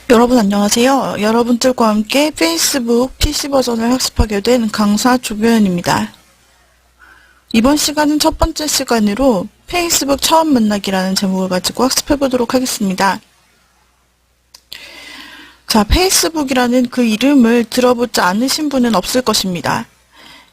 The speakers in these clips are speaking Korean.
여러분 안녕하세요. 여러분들과 함께 페이스북 PC 버전을 학습하게 된 강사 조교연입니다. 이번 시간은 첫 번째 시간으로 페이스북 처음 만나기라는 제목을 가지고 학습해 보도록 하겠습니다. 자, 페이스북이라는 그 이름을 들어보지 않으신 분은 없을 것입니다.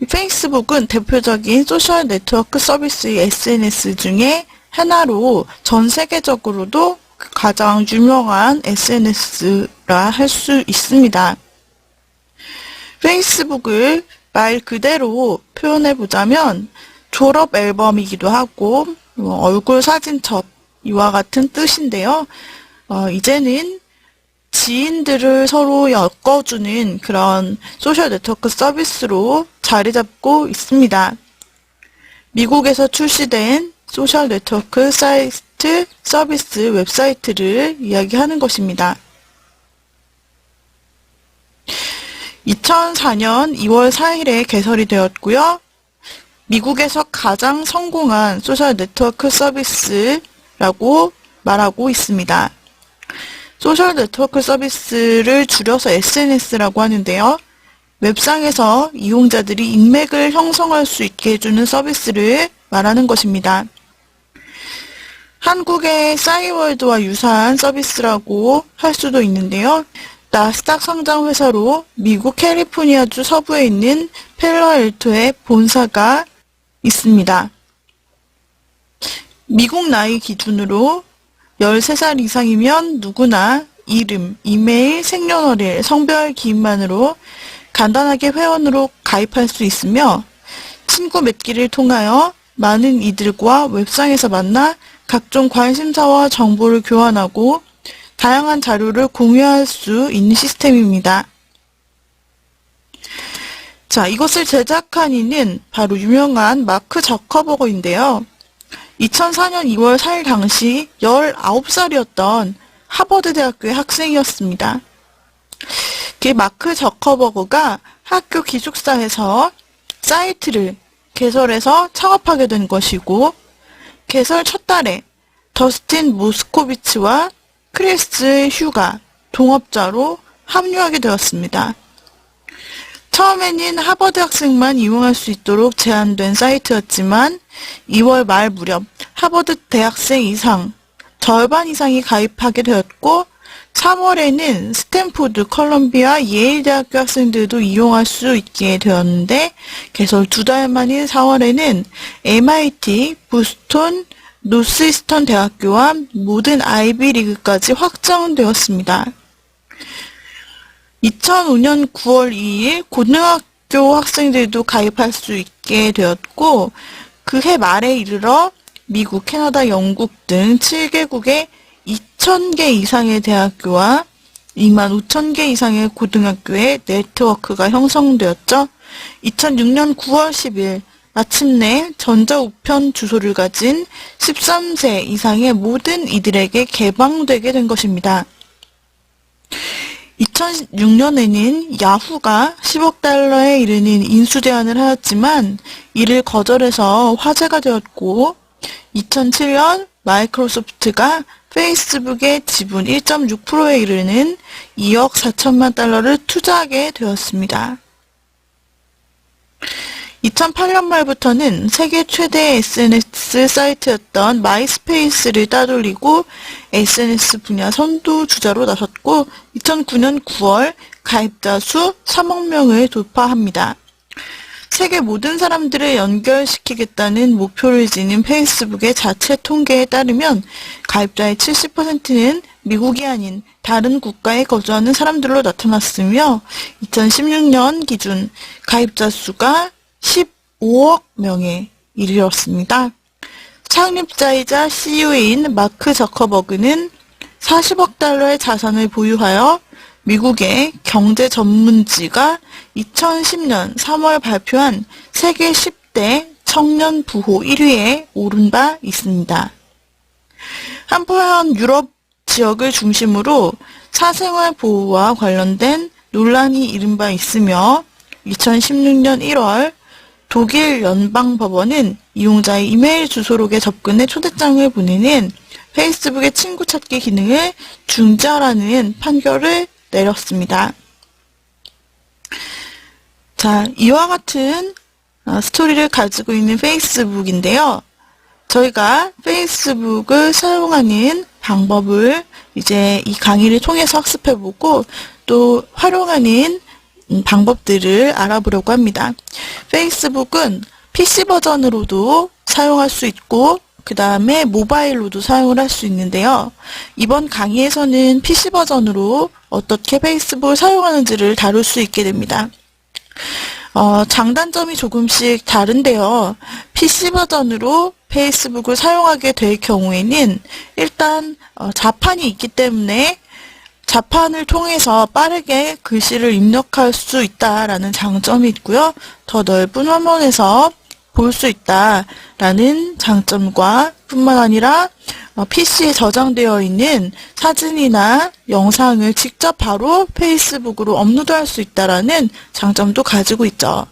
이 페이스북은 대표적인 소셜 네트워크 서비스의 SNS 중에 하나로 전 세계적으로도 가장 유명한 SNS라 할 수 있습니다. 페이스북을 말 그대로 표현해보자면 졸업 앨범이기도 하고 얼굴 사진첩 이와 같은 뜻인데요. 이제는 지인들을 서로 엮어주는 그런 소셜 네트워크 서비스로 자리 잡고 있습니다. 미국에서 출시된 소셜 네트워크 사이트 서비스 웹사이트를 이야기하는 것입니다. 2004년 2월 4일에 개설이 되었고요. 미국에서 가장 성공한 소셜 네트워크 서비스라고 말하고 있습니다. 소셜 네트워크 서비스를 줄여서 SNS라고 하는데요. 웹상에서 이용자들이 인맥을 형성할 수 있게 해주는 서비스를 말하는 것입니다. 한국의 싸이월드와 유사한 서비스라고 할 수도 있는데요. 나스닥 상장 회사로 미국 캘리포니아주 서부에 있는 펠로알토에 본사가 있습니다. 미국 나이 기준으로 13살 이상이면 누구나 이름, 이메일, 생년월일, 성별 기입만으로 간단하게 회원으로 가입할 수 있으며 친구 맺기를 통하여 많은 이들과 웹상에서 만나 각종 관심사와 정보를 교환하고 다양한 자료를 공유할 수 있는 시스템입니다. 자, 이것을 제작한 이는 바로 유명한 마크 저커버그인데요. 2004년 2월 4일 당시 19살이었던 하버드 대학교의 학생이었습니다. 그 마크 저커버그가 학교 기숙사에서 사이트를 개설해서 창업하게 된 것이고 개설 첫 달에 더스틴 모스코비치와 크리스 휴가 동업자로 합류하게 되었습니다. 처음에는 하버드 학생만 이용할 수 있도록 제한된 사이트였지만 2월 말 무렵 하버드 대학생 이상, 절반 이상이 가입하게 되었고 3월에는 스탠포드, 컬럼비아, 예일 대학교 학생들도 이용할 수 있게 되었는데 개설 2달 만인 4월에는 MIT, 보스턴, 노스이스턴 대학교와 모든 아이비리그까지 확장되었습니다. 2005년 9월 2일 고등학교 학생들도 가입할 수 있게 되었고 그해 말에 이르러 미국, 캐나다, 영국 등 7개국의 2,000개 이상의 대학교와 25,000개 이상의 고등학교의 네트워크가 형성되었죠. 2006년 9월 10일 마침내 전자우편 주소를 가진 13세 이상의 모든 이들에게 개방되게 된 것입니다. 2006년에는 야후가 10억 달러에 이르는 인수 제안을 하였지만 이를 거절해서 화제가 되었고 2007년 마이크로소프트가 페이스북의 지분 1.6%에 이르는 2억 4천만 달러를 투자하게 되었습니다. 2008년 말부터는 세계 최대 SNS 사이트였던 마이스페이스를 따돌리고 SNS 분야 선두 주자로 나섰고 2009년 9월 가입자 수 3억 명을 돌파합니다. 세계 모든 사람들을 연결시키겠다는 목표를 지닌 페이스북의 자체 통계에 따르면 가입자의 70%는 미국이 아닌 다른 국가에 거주하는 사람들로 나타났으며 2016년 기준 가입자 수가 15억 명에 이르렀습니다. 창립자이자 CEO인 마크 저커버그는 40억 달러의 자산을 보유하여 미국의 경제 전문지가 2010년 3월 발표한 세계 10대 청년 부호 1위에 오른 바 있습니다. 한편 유럽 지역을 중심으로 사생활 보호와 관련된 논란이 일은 바 있으며 2016년 1월 독일 연방법원은 이용자의 이메일 주소록에 접근해 초대장을 보내는 페이스북의 친구 찾기 기능을 중지하라는 판결을 내렸습니다. 자, 이와 같은 스토리를 가지고 있는 페이스북인데요. 저희가 페이스북을 사용하는 방법을 이제 이 강의를 통해서 학습해보고 또 활용하는 방법들을 알아보려고 합니다. 페이스북은 PC 버전으로도 사용할 수 있고 그 다음에 모바일로도 사용을 할 수 있는데요. 이번 강의에서는 PC 버전으로 어떻게 페이스북을 사용하는지를 다룰 수 있게 됩니다. 장단점이 조금씩 다른데요. PC 버전으로 페이스북을 사용하게 될 경우에는 일단 자판이 있기 때문에 자판을 통해서 빠르게 글씨를 입력할 수 있다라는 장점이 있고요. 더 넓은 화면에서 볼 수 있다라는 장점과 뿐만 아니라 PC에 저장되어 있는 사진이나 영상을 직접 바로 페이스북으로 업로드할 수 있다라는 장점도 가지고 있죠.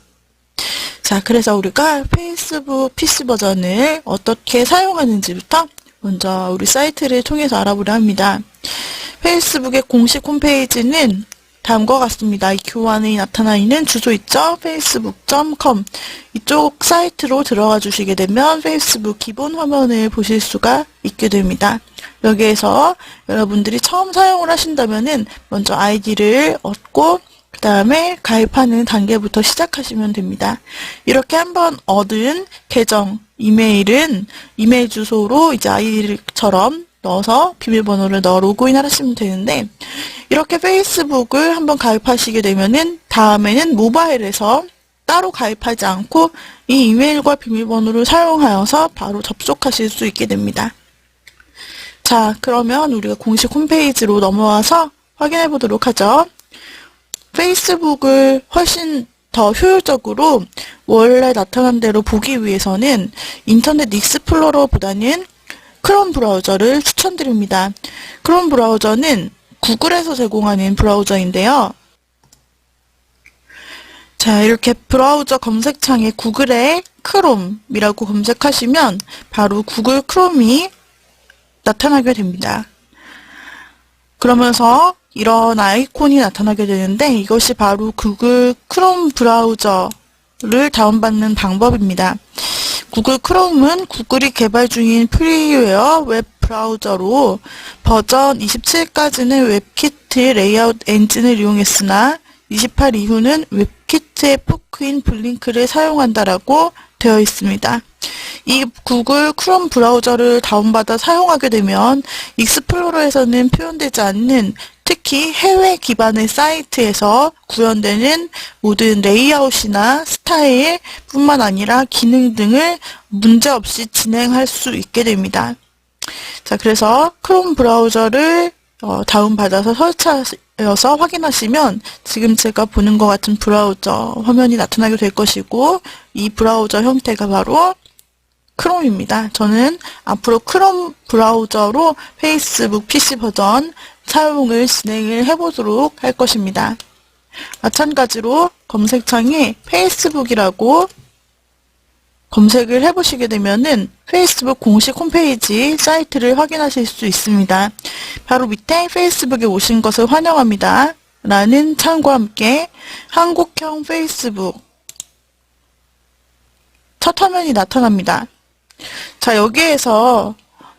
자, 그래서 우리가 페이스북 PC 버전을 어떻게 사용하는지부터 먼저 우리 사이트를 통해서 알아보려 합니다. 페이스북의 공식 홈페이지는 다음과 같습니다. 이 교환이 나타나 있는 주소 있죠? facebook.com 이쪽 사이트로 들어가 주시게 되면 페이스북 기본 화면을 보실 수가 있게 됩니다. 여기에서 여러분들이 처음 사용을 하신다면은 먼저 아이디를 얻고 그 다음에 가입하는 단계부터 시작하시면 됩니다. 이렇게 한번 얻은 계정 이메일은 이메일 주소로 이제 아이디처럼 넣어서 비밀번호를 넣어 로그인 하시면 되는데 이렇게 페이스북을 한번 가입하시게 되면은 다음에는 모바일에서 따로 가입하지 않고 이 이메일과 비밀번호를 사용하여서 바로 접속하실 수 있게 됩니다. 자, 그러면 우리가 공식 홈페이지로 넘어와서 확인해 보도록 하죠. 페이스북을 훨씬 더 효율적으로 원래 나타난 대로 보기 위해서는 인터넷 익스플로러보다는 크롬 브라우저를 추천드립니다. 크롬 브라우저는 구글에서 제공하는 브라우저인데요. 자, 이렇게 브라우저 검색창에 구글에 크롬이라고 검색하시면 바로 구글 크롬이 나타나게 됩니다. 그러면서 이런 아이콘이 나타나게 되는데 이것이 바로 구글 크롬 브라우저를 다운받는 방법입니다. 구글 크롬은 구글이 개발 중인 프리웨어 웹 브라우저로 버전 27까지는 웹키트 레이아웃 엔진을 이용했으나 28 이후는 웹키트의 포크인 블링크를 사용한다라고 되어 있습니다. 이 구글 크롬 브라우저를 다운받아 사용하게 되면 익스플로러에서는 표현되지 않는 특히 해외 기반의 사이트에서 구현되는 모든 레이아웃이나 스타일 뿐만 아니라 기능 등을 문제없이 진행할 수 있게 됩니다. 자, 그래서 크롬 브라우저를 다운받아서 설치하셔서 확인하시면 지금 제가 보는 것 같은 브라우저 화면이 나타나게 될 것이고 이 브라우저 형태가 바로 크롬입니다. 저는 앞으로 크롬 브라우저로 페이스북 PC 버전 사용을 진행을 해보도록 할 것입니다. 마찬가지로 검색창에 페이스북이라고 검색을 해보시게 되면은 페이스북 공식 홈페이지 사이트를 확인하실 수 있습니다. 바로 밑에 페이스북에 오신 것을 환영합니다. 라는 창과 함께 한국형 페이스북 첫 화면이 나타납니다. 자, 여기에서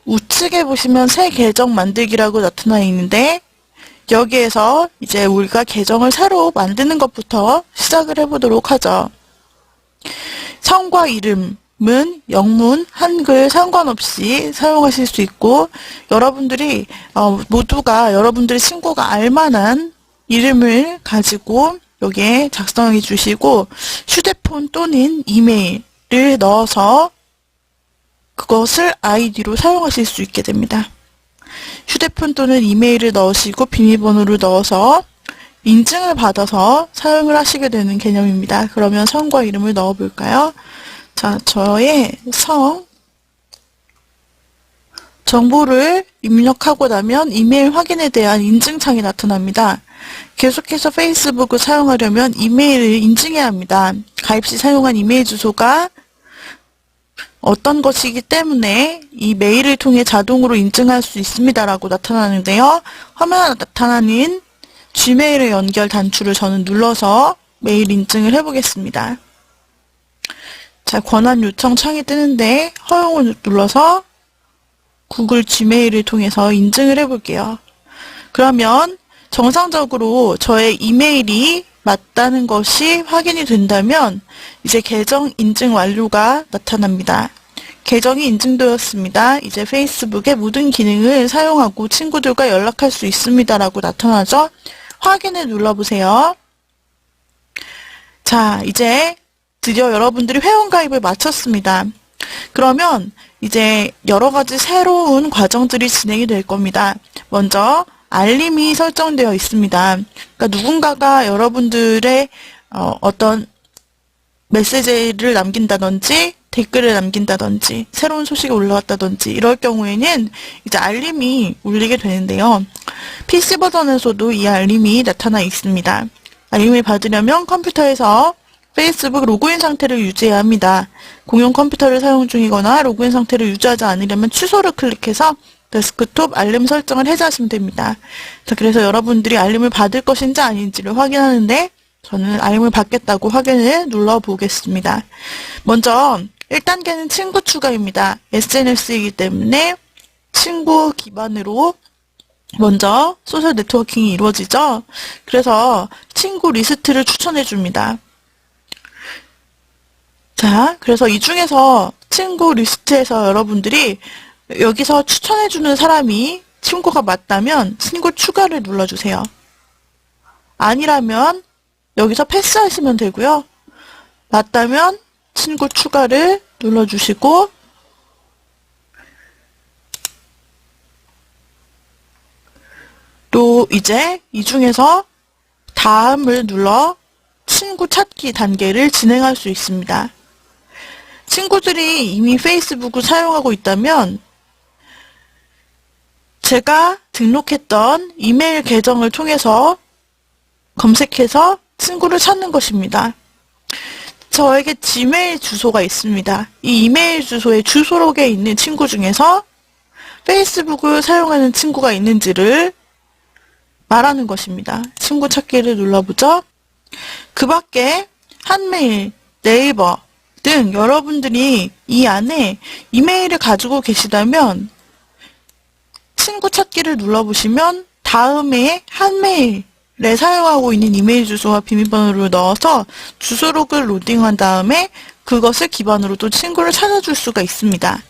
우측에 보시면 새 계정 만들기라고 나타나 있는데 여기에서 이제 우리가 계정을 새로 만드는 것부터 시작을 해보도록 하죠. 성과 이름은 영문, 한글 상관없이 사용하실 수 있고 여러분들이 모두가 여러분들의 친구가 알만한 이름을 가지고 여기에 작성해 주시고 휴대폰 또는 이메일을 넣어서 그것을 아이디로 사용하실 수 있게 됩니다. 휴대폰 또는 이메일을 넣으시고 비밀번호를 넣어서 인증을 받아서 사용을 하시게 되는 개념입니다. 그러면 성과 이름을 넣어볼까요? 자, 저의 성 정보를 입력하고 나면 이메일 확인에 대한 인증창이 나타납니다. 계속해서 페이스북을 사용하려면 이메일을 인증해야 합니다. 가입 시 사용한 이메일 주소가 어떤 것이기 때문에 이 메일을 통해 자동으로 인증할 수 있습니다라고 나타나는데요. 화면에 나타나는 Gmail의 연결 단추를 저는 눌러서 메일 인증을 해보겠습니다. 자, 권한 요청 창이 뜨는데 허용을 눌러서 구글 Gmail을 통해서 인증을 해볼게요. 그러면 정상적으로 저의 이메일이 맞다는 것이 확인이 된다면 이제 계정 인증 완료가 나타납니다. 계정이 인증되었습니다. 이제 페이스북의 모든 기능을 사용하고 친구들과 연락할 수 있습니다. 라고 나타나죠? 확인을 눌러보세요. 자, 이제 드디어 여러분들이 회원가입을 마쳤습니다. 그러면 이제 여러 가지 새로운 과정들이 진행이 될 겁니다. 먼저 알림이 설정되어 있습니다. 그러니까 누군가가 여러분들의 어떤 메시지를 남긴다든지 댓글을 남긴다든지 새로운 소식이 올라왔다든지 이럴 경우에는 이제 알림이 울리게 되는데요. PC 버전에서도 이 알림이 나타나 있습니다. 알림을 받으려면 컴퓨터에서 페이스북 로그인 상태를 유지해야 합니다. 공용 컴퓨터를 사용 중이거나 로그인 상태를 유지하지 않으려면 취소를 클릭해서 데스크톱 알림 설정을 해제하시면 됩니다. 자, 그래서 여러분들이 알림을 받을 것인지 아닌지를 확인하는데 저는 알림을 받겠다고 확인을 눌러보겠습니다. 먼저 1단계는 친구 추가입니다. SNS이기 때문에 친구 기반으로 먼저 소셜 네트워킹이 이루어지죠. 그래서 친구 리스트를 추천해 줍니다. 자, 그래서 이 중에서 친구 리스트에서 여러분들이 여기서 추천해주는 사람이 친구가 맞다면 친구 추가를 눌러주세요. 아니라면 여기서 패스하시면 되고요. 맞다면 친구 추가를 눌러주시고 또 이제 이 중에서 다음을 눌러 친구 찾기 단계를 진행할 수 있습니다. 친구들이 이미 페이스북을 사용하고 있다면 제가 등록했던 이메일 계정을 통해서 검색해서 친구를 찾는 것입니다. 저에게 지메일 주소가 있습니다. 이 이메일 주소에 주소록에 있는 친구 중에서 페이스북을 사용하는 친구가 있는지를 말하는 것입니다. 친구 찾기를 눌러보죠. 그 밖에 한메일, 네이버 등 여러분들이 이 안에 이메일을 가지고 계시다면 친구 찾기를 눌러보시면 다음에 한메일에 사용하고 있는 이메일 주소와 비밀번호를 넣어서 주소록을 로딩한 다음에 그것을 기반으로 또 친구를 찾아줄 수가 있습니다.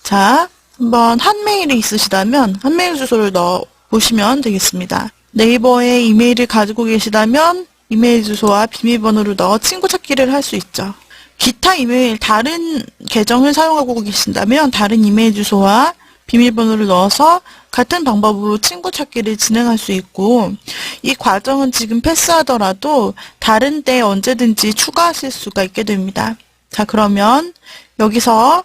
자, 한번 한메일이 있으시다면 한메일 주소를 넣어보시면 되겠습니다. 네이버에 이메일을 가지고 계시다면 이메일 주소와 비밀번호를 넣어 친구 찾기를 할 수 있죠. 기타 이메일, 다른 계정을 사용하고 계신다면 다른 이메일 주소와 비밀번호를 넣어서 같은 방법으로 친구 찾기를 진행할 수 있고 이 과정은 지금 패스하더라도 다른 때 언제든지 추가하실 수가 있게 됩니다. 자, 그러면 여기서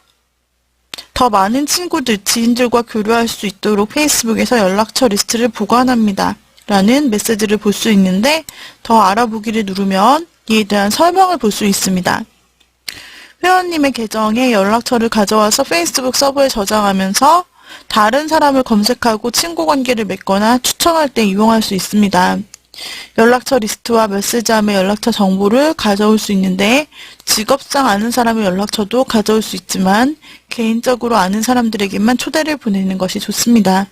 더 많은 친구들, 지인들과 교류할 수 있도록 페이스북에서 연락처 리스트를 보관합니다. 라는 메시지를 볼 수 있는데 더 알아보기를 누르면 이에 대한 설명을 볼 수 있습니다. 회원님의 계정에 연락처를 가져와서 페이스북 서버에 저장하면서 다른 사람을 검색하고 친구 관계를 맺거나 추천할 때 이용할 수 있습니다. 연락처 리스트와 메시지함의 연락처 정보를 가져올 수 있는데 직업상 아는 사람의 연락처도 가져올 수 있지만 개인적으로 아는 사람들에게만 초대를 보내는 것이 좋습니다.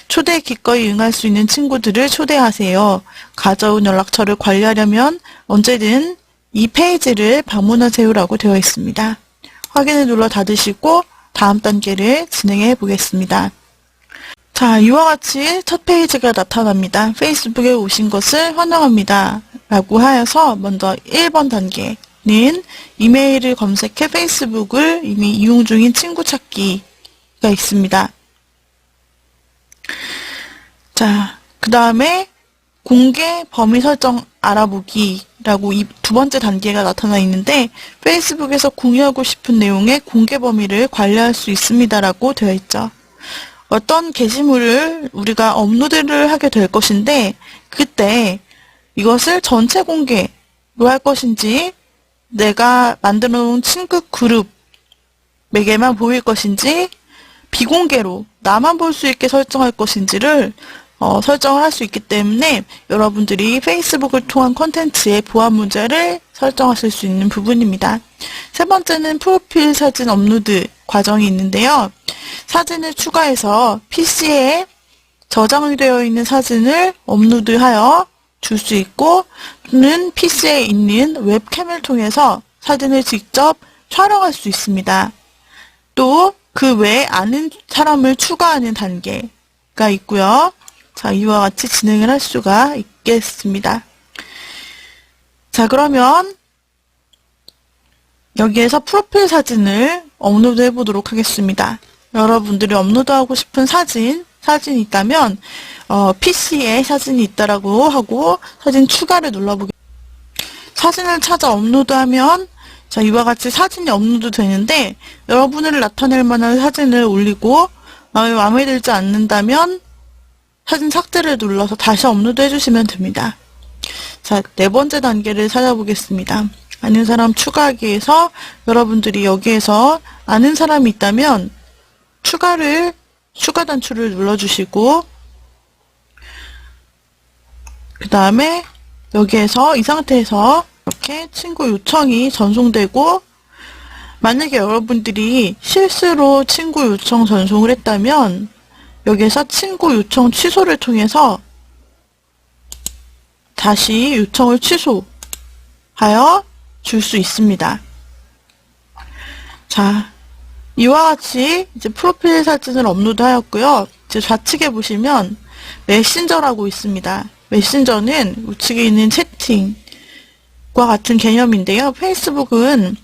초대에 기꺼이 응할 수 있는 친구들을 초대하세요. 가져온 연락처를 관리하려면 언제든 이 페이지를 방문하세요라고 되어 있습니다. 확인을 눌러 닫으시고 다음 단계를 진행해 보겠습니다. 자, 이와 같이 첫 페이지가 나타납니다. 페이스북에 오신 것을 환영합니다. 라고 하여서 먼저 1번 단계는 이메일을 검색해 페이스북을 이미 이용 중인 친구 찾기가 있습니다. 자, 그 다음에 공개 범위 설정 알아보기라고 이 두 번째 단계가 나타나 있는데 페이스북에서 공유하고 싶은 내용의 공개 범위를 관리할 수 있습니다라고 되어 있죠. 어떤 게시물을 우리가 업로드를 하게 될 것인데 그때 이것을 전체 공개로 할 것인지 내가 만들어 놓은 친구 그룹 에게만 보일 것인지 비공개로 나만 볼 수 있게 설정할 것인지를 설정을 할 수 있기 때문에 여러분들이 페이스북을 통한 콘텐츠의 보안 문제를 설정하실 수 있는 부분입니다. 세 번째는 프로필 사진 업로드 과정이 있는데요. 사진을 추가해서 PC에 저장이 되어 있는 사진을 업로드하여 줄 수 있고 또는 PC에 있는 웹캠을 통해서 사진을 직접 촬영할 수 있습니다. 또 그 외에 아는 사람을 추가하는 단계가 있고요. 자, 이와 같이 진행을 할 수가 있겠습니다. 자, 그러면 여기에서 프로필 사진을 업로드 해보도록 하겠습니다. 여러분들이 업로드하고 싶은 사진이 있다면 PC에 사진이 있다라고 하고 사진 추가를 눌러보겠습니다. 사진을 찾아 업로드하면 자, 이와 같이 사진이 업로드 되는데 여러분을 나타낼 만한 사진을 올리고 마음에 들지 않는다면 사진 삭제를 눌러서 다시 업로드 해주시면 됩니다. 자, 네 번째 단계를 찾아보겠습니다. 아는 사람 추가하기 위해서 여러분들이 여기에서 아는 사람이 있다면 추가 단추를 눌러주시고 그 다음에 여기에서 이 상태에서 이렇게 친구 요청이 전송되고 만약에 여러분들이 실수로 친구 요청 전송을 했다면 여기에서 친구 요청 취소를 통해서 다시 요청을 취소하여 줄 수 있습니다. 자, 이와 같이 이제 프로필 사진을 업로드하였고요. 이제 좌측에 보시면 메신저라고 있습니다. 메신저는 우측에 있는 채팅과 같은 개념인데요. 페이스북은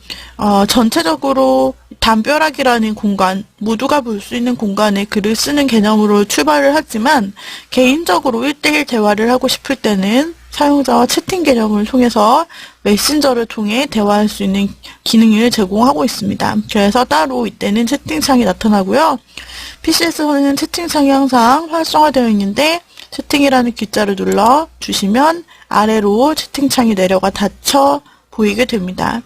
전체적으로 담벼락이라는 공간, 모두가 볼 수 있는 공간에 글을 쓰는 개념으로 출발을 하지만 개인적으로 1대1 대화를 하고 싶을 때는 사용자와 채팅 개념을 통해서 메신저를 통해 대화할 수 있는 기능을 제공하고 있습니다. 그래서 따로 이때는 채팅창이 나타나고요. PC에서는 채팅창이 항상 활성화되어 있는데 채팅이라는 글자를 눌러 주시면 아래로 채팅창이 내려가 닫혀 보이게 됩니다.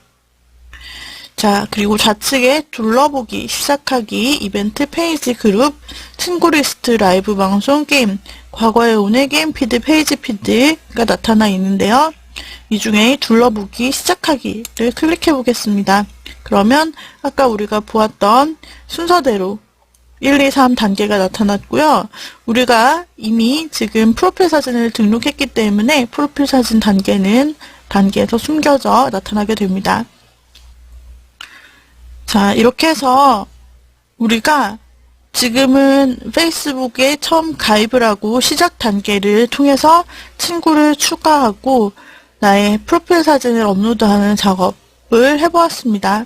자, 그리고 좌측에 둘러보기, 시작하기, 이벤트, 페이지, 그룹, 친구 리스트, 라이브 방송, 게임, 과거의 오늘 게임 피드, 페이지 피드가 나타나 있는데요. 이 중에 둘러보기, 시작하기를 클릭해 보겠습니다. 그러면 아까 우리가 보았던 순서대로 1, 2, 3 단계가 나타났고요. 우리가 이미 지금 프로필 사진을 등록했기 때문에 프로필 사진 단계는 단계에서 숨겨져 나타나게 됩니다. 자, 이렇게 해서 우리가 지금은 페이스북에 처음 가입을 하고 시작 단계를 통해서 친구를 추가하고 나의 프로필 사진을 업로드하는 작업을 해보았습니다.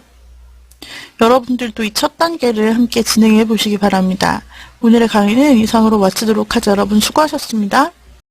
여러분들도 이 첫 단계를 함께 진행해 보시기 바랍니다. 오늘의 강의는 이상으로 마치도록 하죠. 여러분 수고하셨습니다.